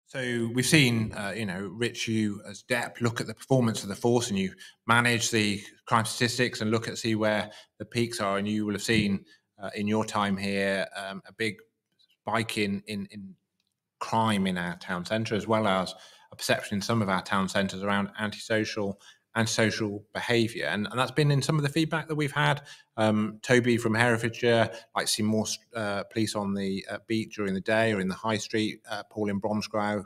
So we've seen, Rich, you as DEP look at the performance of the force, and you manage the crime statistics and look at see where the peaks are. And you will have seen in your time here a big spike in crime in our town centre, as well as a perception in some of our town centres around antisocial and social behaviour. And that's been in some of the feedback that we've had. Toby from Herefordshire like to see more police on the beat during the day or in the high street. Paul in Bromsgrove,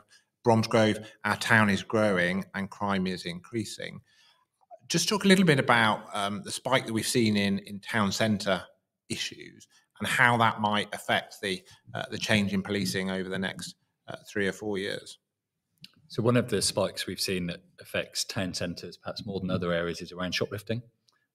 our town is growing and crime is increasing. Just talk a little bit about the spike that we've seen in town centre issues and how that might affect the change in policing over the next 3 or 4 years. So one of the spikes we've seen that affects town centres perhaps more than other areas is around shoplifting.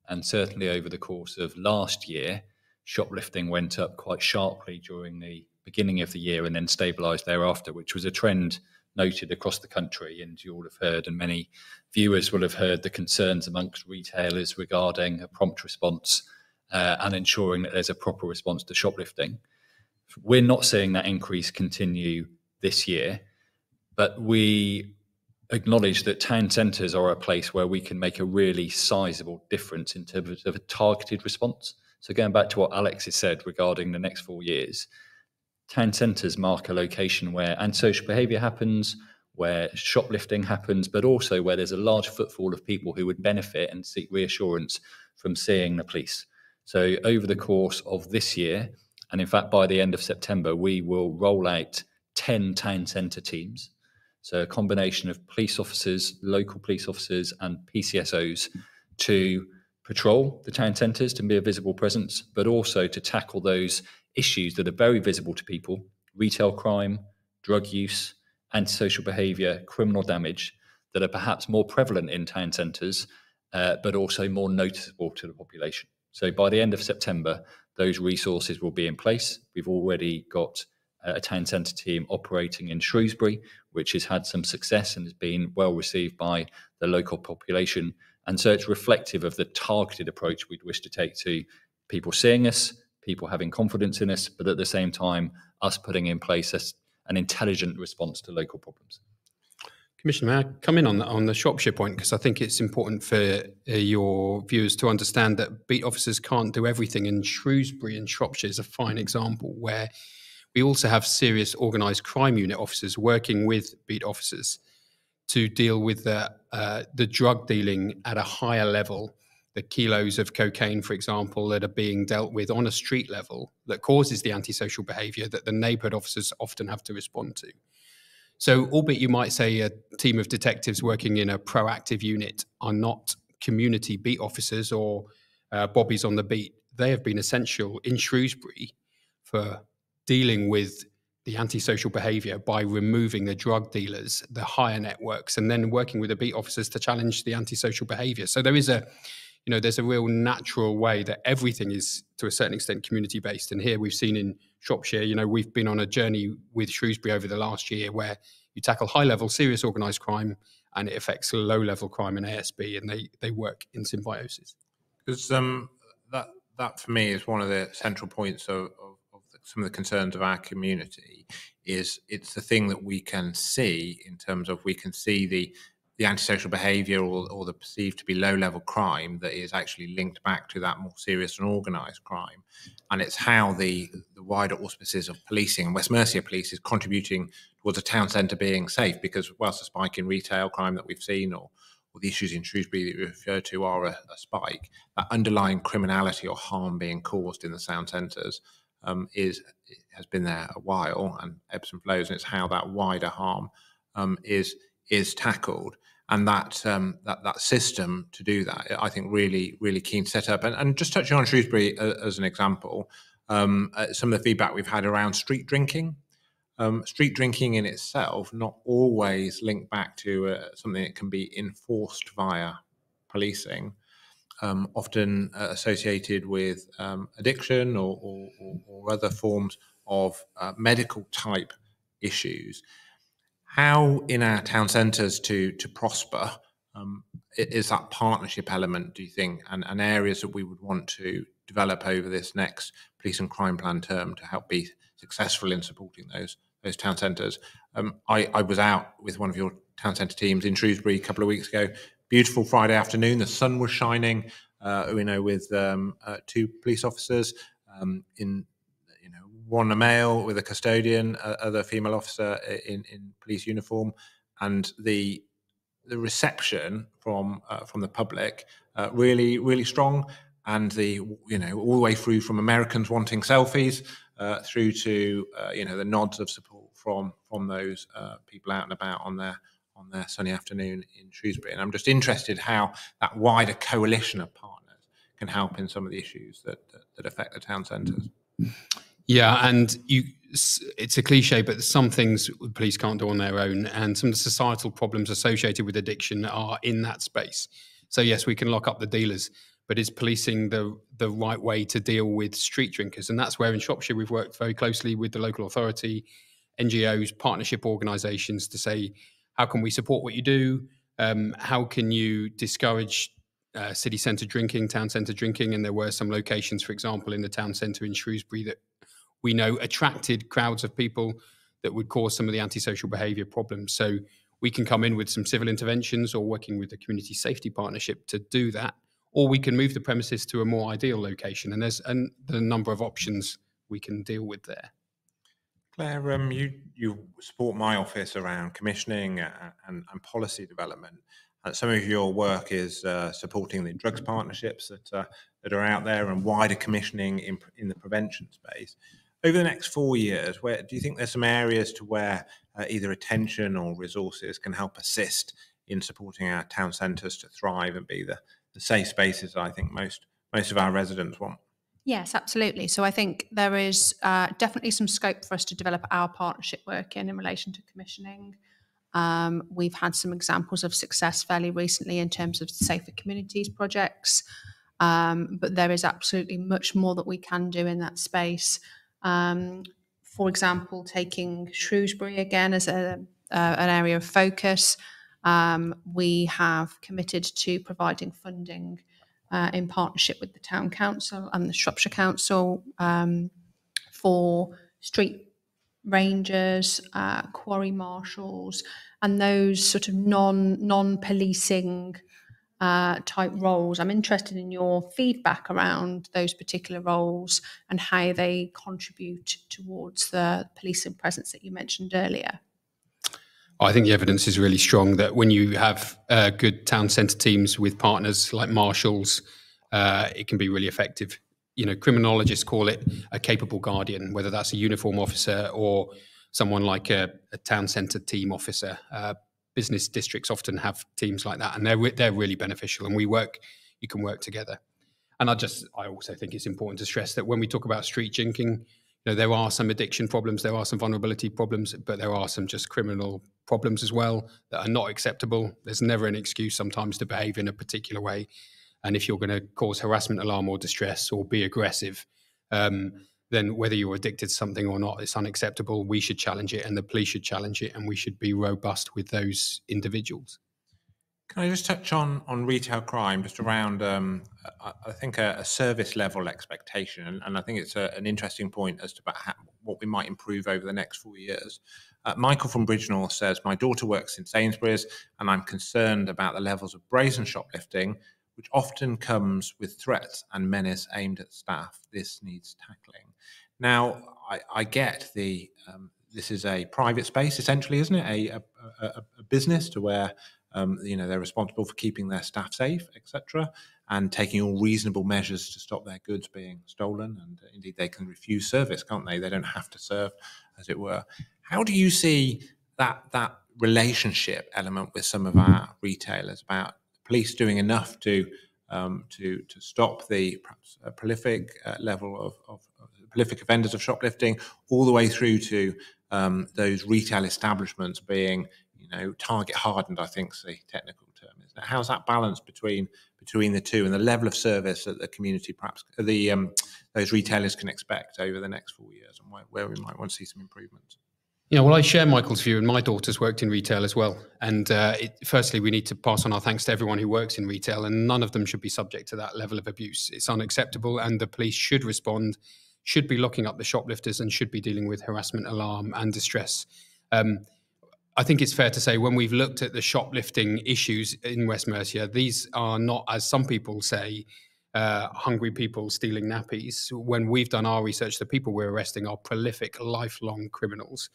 And certainly over the course of last year, shoplifting went up quite sharply during the beginning of the year and then stabilised thereafter, which was a trend noted across the country. And you all have heard, and many viewers will have heard, the concerns amongst retailers regarding a prompt response and ensuring that there's a proper response to shoplifting. We're not seeing that increase continue this year, but we acknowledge that town centres are a place where we can make a really sizable difference in terms of a targeted response. So going back to what Alex has said regarding the next 4 years, town centres mark a location where antisocial behaviour happens, where shoplifting happens, but also where there's a large footfall of people who would benefit and seek reassurance from seeing the police. So over the course of this year, and in fact by the end of September, we will roll out 10 town centre teams. So a combination of police officers, local police officers and PCSOs to patrol the town centres, to be a visible presence, but also to tackle those issues that are very visible to people: retail crime, drug use, antisocial behaviour, criminal damage, that are perhaps more prevalent in town centres, but also more noticeable to the population. So by the end of September, those resources will be in place. We've already got a town centre team operating in Shrewsbury, which has had some success and has been well received by the local population. And so it's reflective of the targeted approach we'd wish to take to people seeing us, people having confidence in us, but at the same time, us putting in place an intelligent response to local problems. Commissioner, may I come in on the Shropshire point? Because I think it's important for your viewers to understand that beat officers can't do everything. And Shrewsbury in Shropshire is a fine example where we also have serious organised crime unit officers working with beat officers to deal with the drug dealing at a higher level, the kilos of cocaine, for example, that are being dealt with on a street level that causes the antisocial behaviour that the neighbourhood officers often have to respond to. So albeit you might say a team of detectives working in a proactive unit are not community beat officers or bobbies on the beat, they have been essential in Shrewsbury for dealing with the antisocial behaviour by removing the drug dealers, the higher networks, and then working with the beat officers to challenge the antisocial behaviour. So there is there's a real natural way that everything is, to a certain extent, community-based. And here we've seen in Shropshire, we've been on a journey with Shrewsbury over the last year where you tackle high-level, serious organised crime, and it affects low-level crime and ASB, and they work in symbiosis. Because that for me is one of the central points of some of the concerns of our community. Is it's the thing that we can see in terms of we can see the antisocial behaviour or the perceived to be low-level crime that is actually linked back to that more serious and organised crime. And it's how the wider auspices of policing, and West Mercia Police is contributing towards a town centre being safe, because whilst a spike in retail crime that we've seen or the issues in Shrewsbury that you refer to are a spike, that underlying criminality or harm being caused in the town centres has been there a while and ebbs and flows, and it's how that wider harm is tackled. And that system to do that, I think, really, really keen to set up. And just touching on Shrewsbury as an example, some of the feedback we've had around street drinking. Street drinking in itself not always linked back to something that can be enforced via policing, often associated with addiction or other forms of medical type issues. How in our town centres to prosper is that partnership element, do you think, and areas that we would want to develop over this next police and crime plan term to help be successful in supporting town centres. I was out with one of your town centre teams in Shrewsbury a couple of weeks ago. Beautiful Friday afternoon. The sun was shining. With 2 police officers one a male with a custodian, other female officer in police uniform, and the reception from the public really strong, and all the way through from Americans wanting selfies through to the nods of support from those people out and about on their sunny afternoon in Shrewsbury. And I'm just interested how that wider coalition of partners can help in some of the issues that affect the town centres. Yeah, and it's a cliche, but some things police can't do on their own, and some of the societal problems associated with addiction are in that space. So yes, we can lock up the dealers, but is policing the right way to deal with street drinkers? And that's where in Shropshire we've worked very closely with the local authority, NGOs, partnership organisations to say, how can we support what you do? How can you discourage city centre drinking, town centre drinking? And there were some locations, for example, in the town centre in Shrewsbury that we know attracted crowds of people that would cause some of the antisocial behaviour problems. So we can come in with some civil interventions or working with the community safety partnership to do that, or we can move the premises to a more ideal location. And there's a number of options we can deal with there. Claire, you support my office around commissioning and policy development. Some of your work is supporting the drugs partnerships that are out there and wider commissioning in the prevention space. Over the next 4 years, where do you think there's some areas to where either attention or resources can help assist in supporting our town centres to thrive and be the safe spaces I think most of our residents want? Yes, absolutely. So I think there is definitely some scope for us to develop our partnership work in relation to commissioning. We've had some examples of success fairly recently in terms of safer communities projects, but there is absolutely much more that we can do in that space. For example, taking Shrewsbury again as an area of focus, we have committed to providing funding in partnership with the Town Council and the Shropshire Council for street rangers, quarry marshals, and those sort of non-policing type roles. I'm interested in your feedback around those particular roles and how they contribute towards the policing presence that you mentioned earlier. I think the evidence is really strong that when you have good town centre teams with partners like marshals, it can be really effective. Criminologists call it a capable guardian, whether that's a uniform officer or someone like a town centre team officer. Business districts often have teams like that, and they're really beneficial. And you can work together. And I also think it's important to stress that when we talk about street drinking, there are some addiction problems, there are some vulnerability problems, but there are some just criminal problems as well that are not acceptable. There's never an excuse sometimes to behave in a particular way. And if you're going to cause harassment, alarm or distress or be aggressive, then whether you're addicted to something or not, it's unacceptable. We should challenge it and the police should challenge it, and we should be robust with those individuals. Can I just touch on retail crime, just around, I think, a service level expectation, and I think it's an interesting point as to what we might improve over the next 4 years. Michael from Bridgenorth says, my daughter works in Sainsbury's and I'm concerned about the levels of brazen shoplifting, which often comes with threats and menace aimed at staff. This needs tackling. Now, I get this is a private space, essentially, isn't it? A business to where they're responsible for keeping their staff safe, etc., and taking all reasonable measures to stop their goods being stolen. And indeed, they can refuse service, can't they? They don't have to serve, as it were. How do you see that relationship element with some of our retailers about police doing enough to stop the perhaps prolific level of prolific offenders of shoplifting, all the way through to those retail establishments being target hardened, I think is the technical term, isn't it? How's that balance between the two and the level of service that the community, perhaps those retailers can expect over the next 4 years, and where we might want to see some improvements? Well, I share Michael's view, and my daughter's worked in retail as well. And firstly, we need to pass on our thanks to everyone who works in retail, and none of them should be subject to that level of abuse. It's unacceptable, and the police should respond should be locking up the shoplifters and should be dealing with harassment, alarm and distress. I think it's fair to say when we've looked at the shoplifting issues in West Mercia, these are not, as some people say, hungry people stealing nappies. When we've done our research, the people we're arresting are prolific, lifelong criminals.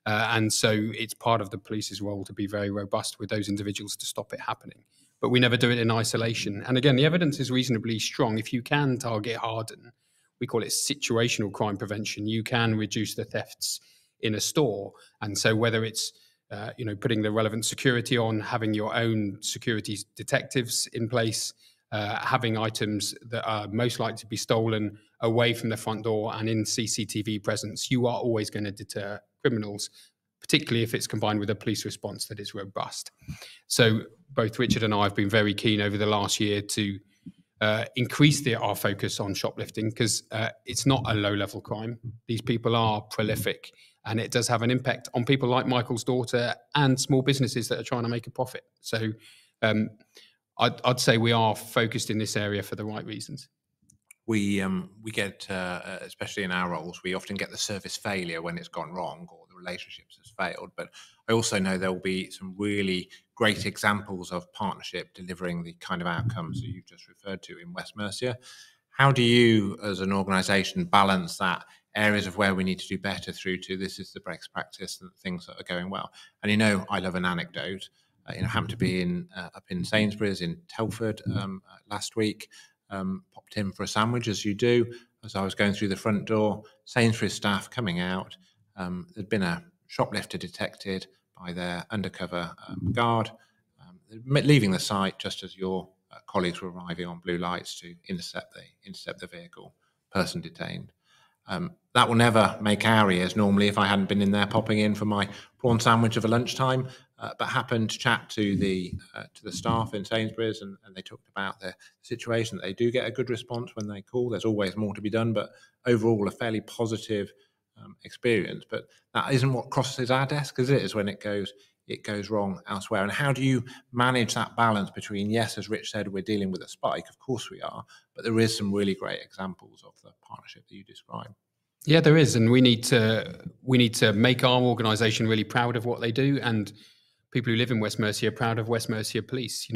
And so it's part of the police's role to be very robust with those individuals to stop it happening. But we never do it in isolation. And again, the evidence is reasonably strong. If you can target harden, we call it situational crime prevention, you can reduce the thefts in a store. And so whether it's putting the relevant security on, having your own security detectives in place, having items that are most likely to be stolen away from the front door and in CCTV presence, you are always going to deter criminals, particularly if it's combined with a police response that is robust. So both Richard and I have been very keen over the last year to increase our focus on shoplifting, because it's not a low-level crime. These people are prolific, and it does have an impact on people like Michael's daughter and small businesses that are trying to make a profit. So I'd say we are focused in this area for the right reasons. We get, especially in our roles, we often get the service failure when it's gone wrong or the relationships has failed. But I also know there will be some really great examples of partnership delivering the kind of outcomes that you've just referred to in West Mercia. How do you, as an organisation, balance that areas of where we need to do better through to this is the best practice and things that are going well? And I love an anecdote. I happened to be up in Sainsbury's in Telford last week. Popped in for a sandwich, as you do. As I was going through the front door, Sainsbury's staff coming out, there'd been a shoplifter detected by their undercover guard, leaving the site just as your colleagues were arriving on blue lights to intercept the vehicle. Person detained. That will never make our ears normally if I hadn't been in there popping in for my prawn sandwich of a lunchtime, but happened to chat to the staff in Sainsbury's, and they talked about the situation. They do get a good response when they call. There's always more to be done, but overall a fairly positive experience. But that isn't what crosses our desk, as it is when it goes wrong elsewhere. And how do you manage that balance between, yes, as Rich said, we're dealing with a spike, of course we are, but there is some really great examples of the partnership that you describe. Yeah, there is, and we need to make our organisation really proud of what they do, and people who live in West Mercia are proud of West Mercia Police.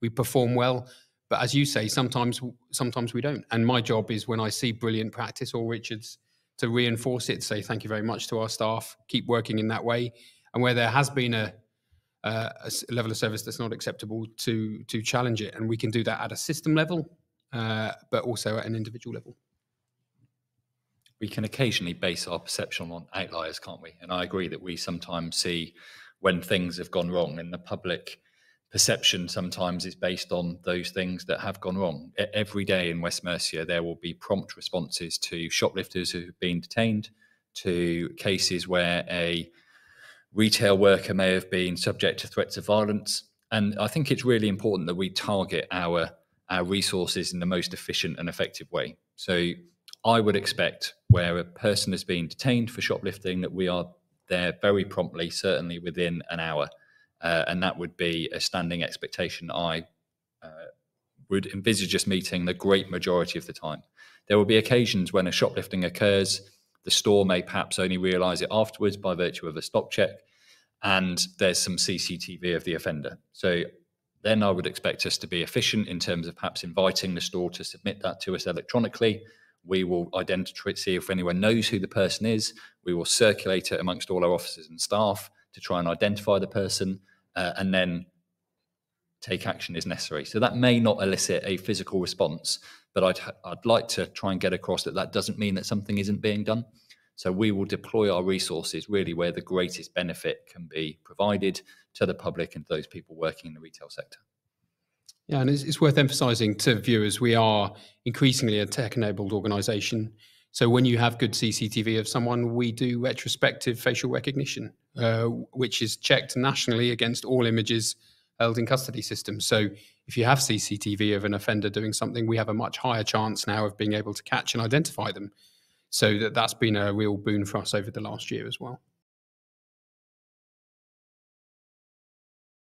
We perform well, but as you say, sometimes we don't. And my job is, when I see brilliant practice, or Richard's, to reinforce it, say thank you very much to our staff, keep working in that way, and where there has been a level of service that's not acceptable, to challenge it. And we can do that at a system level, but also at an individual level. We can occasionally base our perception on outliers, can't we? And I agree that we sometimes see when things have gone wrong, and the public perception sometimes is based on those things that have gone wrong. Every day in West Mercia, there will be prompt responses to shoplifters who have been detained, to cases where a retail worker may have been subject to threats of violence. And I think it's really important that we target our resources in the most efficient and effective way. So I would expect, where a person has been detained for shoplifting, that we are there very promptly, certainly within an hour. And that would be a standing expectation. I would envisage us meeting the great majority of the time. There will be occasions when a shoplifting occurs. The store may perhaps only realise it afterwards by virtue of a stop check, and there's some CCTV of the offender. So then I would expect us to be efficient in terms of perhaps inviting the store to submit that to us electronically. We will see if anyone knows who the person is. We will circulate it amongst all our officers and staff to try and identify the person, and then take action as necessary. So that may not elicit a physical response, but I'd like to try and get across that doesn't mean that something isn't being done. So we will deploy our resources really where the greatest benefit can be provided to the public and those people working in the retail sector. Yeah, and it's worth emphasising to viewers, we are increasingly a tech-enabled organisation. So when you have good CCTV of someone, we do retrospective facial recognition, which is checked nationally against all images held in custody systems. So if you have CCTV of an offender doing something, we have a much higher chance now of being able to catch and identify them. So that's been a real boon for us over the last year as well.